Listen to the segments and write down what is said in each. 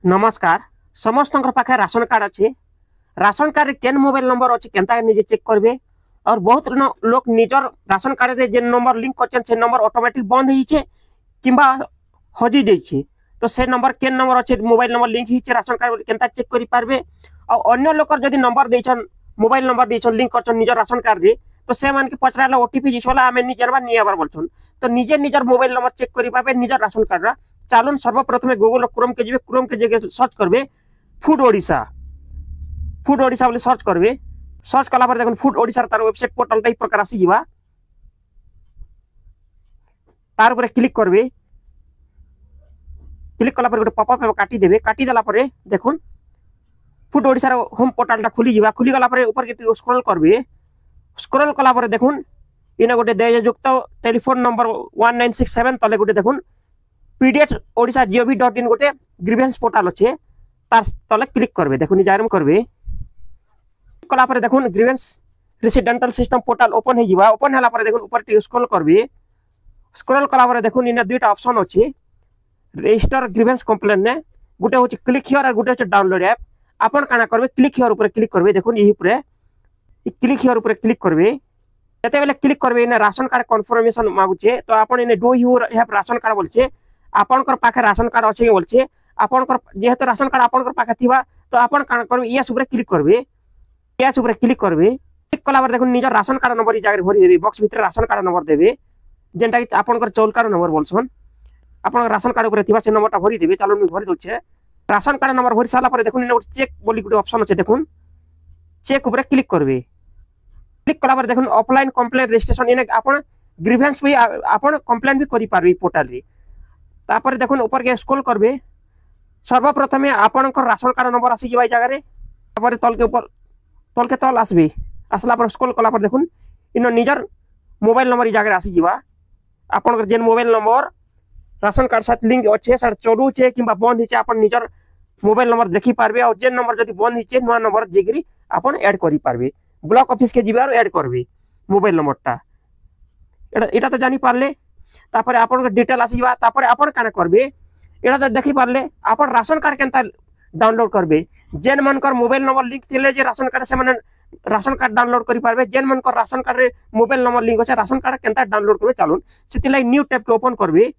नमस्कार। समस्त पाखे राशन कार्ड अच्छे। राशन कार्ड रे केन मोबाइल नंबर अच्छे केनता निजे चेक करबे। और बहुत लोग निजर राशन कार्ड रे जे नंबर लिंक करछन से नंबर ऑटोमेटिक बंद हिचे किंबा हजी जाइछे। तो से नंबर केन नंबर अच्छे मोबाइल नंबर लिंक हिचे राशन कार्ड केनता चेक करि पारबे। और अन्य लोकर जदी नंबर देछन मोबाइल नंबर देछन लिंक करछन निजर राशन कार्ड रे तो से मान के पचराला ओटीपी जिसवाला आमे निजर बा नियाबार बोलछन। तो निजे निजर मोबाइल नंबर चेक करि पाबे निजर राशन कार्ड रा। चालुन सर्वप्रथमे गूगल क्रोम के जिबे क्रोम के जगह सर्च करबे फूड ओडिशा बोले सर्च करबे। सर्च कला पर देखन फूड ओडिशा तार वेबसाइट पोर्टल टाइप प्रकार आसी जिबा। तार ऊपर क्लिक करबे। क्लिक कला पर गोटे पॉपअप काटी देबे। काटी देला पर देखुन फूड ओडिशा रो होम पोर्टल टा खुली जिबा। खुली गला पर ऊपर के स्क्रॉल करबे। स्क्रॉल कला पर देखुन इने गोटे देययुक्त टेलीफोन नंबर 1967 तले गोटे देखुन पीडीएफ ओडिशा gov.in गोटे ग्रीवेंस पोर्टल अच्छे तार तले क्लिक करबे। देखुन जारम करबे कला पर देखुन grievance redressal system portal open हे जिबा। ओपन हला पर देखुन ऊपर टी स्क्रॉल करबे। स्क्रॉल कला पर देखुन इने दुईटा ऑप्शन अच्छे रजिस्टर ग्रीवेंस कंप्लेंट ने गोटे होची क्लिक हियर और गोटे होची डाउनलोड ऐप। आपण काना करबे क्लिक हियर ऊपर क्लिक करबे। देखुन यही ऊपर क्लिक हियर ऊपर क्लिक करबे। जते बेले क्लिक करबे इने राशन कार्ड कन्फर्मेशन मागुचे। तो आपण इने do you have ration card बोलछे। आपनकर पाखे राशन कार्ड अच्छे बोलछे। आपनकर जेहेतु राशन कार्ड आपनकर पाखे थिबा तो आपण काना करबे यस ऊपर क्लिक करबे। यस ऊपर क्लिक करबे। क्लिक कला पर देखुन निजर राशन कार्ड नंबर इ जागर भरि देबे। बॉक्स भीतर राशन कार्ड नंबर देबे जेंटा कि आपनकर चौल कार्ड नंबर बोलछन। आपन राशन कार्ड ऊपर थिबा से नंबरटा भरि देबे। चालो मी भरि दोछे। राशन कार्ड नंबर भरि साला पर देखुन इने चेक बोली गुटे ऑप्शन अच्छे देखुन चेक ऊपर क्लिक करबे। क्लिक कला पर देखुन ऑफलाइन कंप्लेंट रजिस्ट्रेशन इने आपन ग्रीवेंस भी आपन कंप्लेंट भी करि पारबे पोर्टल रे। तापर देखुन ऊपर के स्क्रॉल करबे। सर्वप्रथमे आपनकर राशन कार्ड नंबर आसी जिबा जगह रे। तापर तल के ऊपर तल के तल आसबे। आसला पर स्क्रॉल कला पर देखुन इन निजर मोबाइल नंबर इ जगह आसी जिबा। आपनकर जेन मोबाइल नंबर राशन कार्ड साथ लिंक अच्छे सर चलू छे किंबा बंद हिचे आपन निजर मोबाइल नंबर देखि पारबे। और जेन नंबर जदी बंद हिचे नवा नंबर जेगिरी आपन ऐड करि पारबे। ब्लॉक ऑफिस के जिबे और ऐड करबे मोबाइल नंबरटा। एटा तो जानि पारले। तापर आपन डिटेल आसी जिबा। तापर आपन काना करबे एटा तो देखि पारले आपन राशन कार्ड केनता डाउनलोड करबे। जेन मनकर मोबाइल नंबर लिंक थिले जे राशन कार्ड से माने राशन कार्ड डाउनलोड करि पारबे। जेन मनकर राशन कार्ड रे मोबाइल नंबर लिंक আছে राशन कार्ड केनता डाउनलोड करबे। चालुन सेति लाइ न्यू टैब के ओपन करबे।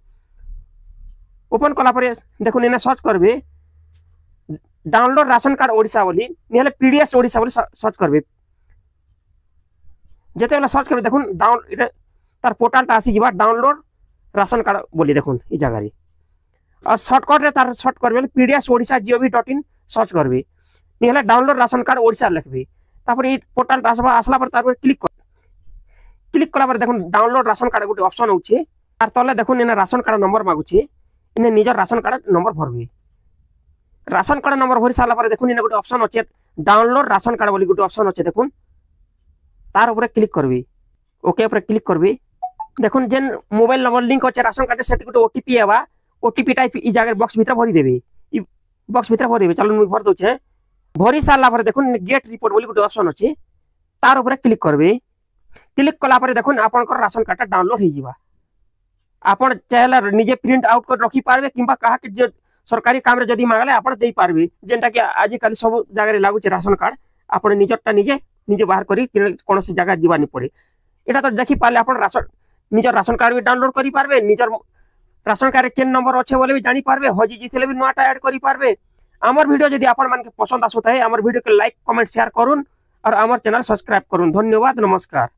ओपन कला पर देखुन इने सर्च करबे डाउनलोड राशन कार्ड ओडिशा बोली नेले पीडीएफ ओडिशा बोली सर्च करबे। जेते वाला सर्च करबे देखुन डाउन इटा तार पोर्टल ता आसी जिबा डाउनलोड राशन कार्ड बोली देखुन इ जगह रे। और शॉर्टकट रे तार सर्च करबे पीडीएफ ओडिशा gov.in सर्च करबे। नेले डाउनलोड राशन कार्ड ओडिशा लिखबे। तापर इ पोर्टल आसला पर तार पर क्लिक कला पर देखुन डाउनलोड राशन कार्ड गोटे ऑप्शन होचे। तार तले देखुन इने राशन कार्ड नंबर मागुचे। इने निजर राशन कार्ड नंबर भरबे। राशन कार्ड नंबर भरि साला पर देखुन इने गोटे ऑप्शन होचे डाउनलोड राशन कार्ड बोली गोटे ऑप्शन होचे देखुन तार ऊपर क्लिक करबे। ओके ऊपर क्लिक करबे। देखुन जेन मोबाइल नंबर लिंक होचे राशन कार्ड से गोटे ओटीपी आबा। ओटीपी टाइप इ जगह बॉक्स भीतर भरि देबे। इ बॉक्स भीतर भरि देबे। चालो मी भर दोछे। भरि साला पर देखुन गेट रिपोर्ट बोली गोटे ऑप्शन होचे तार ऊपर क्लिक करबे। क्लिक कला पर देखुन आपनकर राशन कार्ड डाउनलोड हे जिबा। आपण चाहेला निजे प्रिंट आउट कर रखि पारबे किंबा कहा के जे सरकारी काम रे जदी मांगले आपण देई पारबे। जेंटा कि आजि काली सब जगह रे लागु छे राशन कार्ड आपण निजरटा निजे बाहर करी कोनोसी जगह दिबानी पड़े। एटा तो देखि पाले आपण राशन निजर राशन कार्ड भी डाउनलोड करि पारबे। निजर राशन कार्ड केन नंबर अच्छे बोले भी जानि पारबे। हजी जिथिले भी नोटा ऐड करि पारबे। हमर वीडियो जदी आपण मान के पसंद आसुत है हमर वीडियो के लाइक कमेंट शेयर करूँ और हमर चैनल सब्सक्राइब करूँ। धन्यवाद नमस्कार।